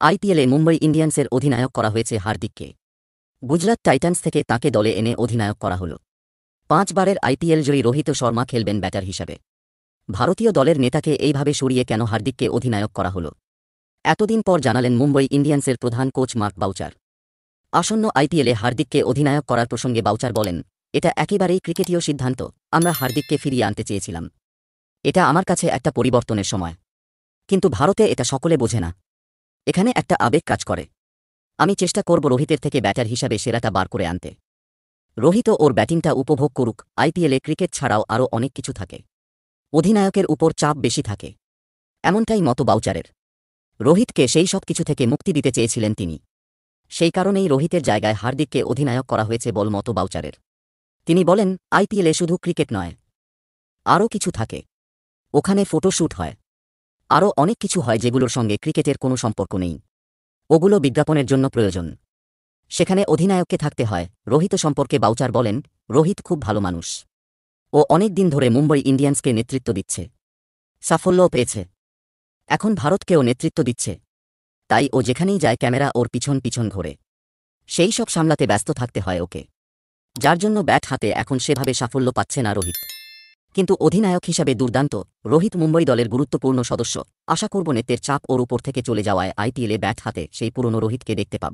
আইপিএলে মুম্বই ইন্ডিয়ান্সের অধিনায়ক করা হয়েছে হার্দিককে। গুজরাট টাইটান্স থেকে তাঁকে দলে এনে অধিনায়ক করা হল। 5 বারের আইপিএল জয়ী রোহিত শর্মা খেলবেন ব্যাটার হিসাবে। ভারতীয় দলের নেতাকে এইভাবে সরিয়ে কেন হার্দিককে অধিনায়ক করা হল, এতদিন পর জানালেন মুম্বই ইন্ডিয়ান্সের প্রধান কোচ মার্ক বাউচার। আসন্ন আইপিএলে হার্দিককে অধিনায়ক করার প্রসঙ্গে বাউচার বলেন, এটা একেবারেই ক্রিকেটীয় সিদ্ধান্ত। আমরা হার্দিককে ফিরিয়ে আনতে চেয়েছিলাম। এটা আমার কাছে একটা পরিবর্তনের সময়। কিন্তু ভারতে এটা সকলে বোঝে না। এখানে একটা আবেগ কাজ করে। আমি চেষ্টা করব রোহিতের থেকে ব্যাটার হিসাবে সেরাটা বার করে আনতে। রোহিত ওর ব্যাটিংটা উপভোগ করুক। আইপিএলে ক্রিকেট ছাড়াও আরও অনেক কিছু থাকে। অধিনায়কের উপর চাপ বেশি থাকে, এমনটাই মত বাউচারের। রোহিতকে সেই সব কিছু থেকে মুক্তি দিতে চেয়েছিলেন তিনি। সেই কারণেই রোহিতের জায়গায় হার্দিককে অধিনায়ক করা হয়েছে বল মত বাউচারের। তিনি বলেন, আইপিএলে শুধু ক্রিকেট নয়, আরও কিছু থাকে। ওখানে ফটোশ্যুট হয়, আরও অনেক কিছু হয় যেগুলোর সঙ্গে ক্রিকেটের কোনো সম্পর্ক নেই। ওগুলো বিজ্ঞাপনের জন্য প্রয়োজন। সেখানে অধিনায়ককে থাকতে হয়। রোহিত সম্পর্কে বাউচার বলেন, রোহিত খুব ভালো মানুষ। ও অনেক দিন ধরে মুম্বই ইন্ডিয়ান্সকে নেতৃত্ব দিচ্ছে, সাফল্যও পেয়েছে। এখন ভারতকেও নেতৃত্ব দিচ্ছে। তাই ও যেখানেই যায় ক্যামেরা ওর পিছন পিছন ঘোরে। সেই সব সামলাতে ব্যস্ত থাকতে হয় ওকে, যার জন্য ব্যাট হাতে এখন সেভাবে সাফল্য পাচ্ছে না রোহিত। কিন্তু অধিনায়ক হিসাবে দুর্দান্ত। রোহিত মুম্বই দলের গুরুত্বপূর্ণ সদস্য। আশা করব নেতের চাপ ওর উপর থেকে চলে যাওয়ায় আইপিএলে ব্যাট হাতে সেই পুরনো রোহিতকে দেখতে পাব।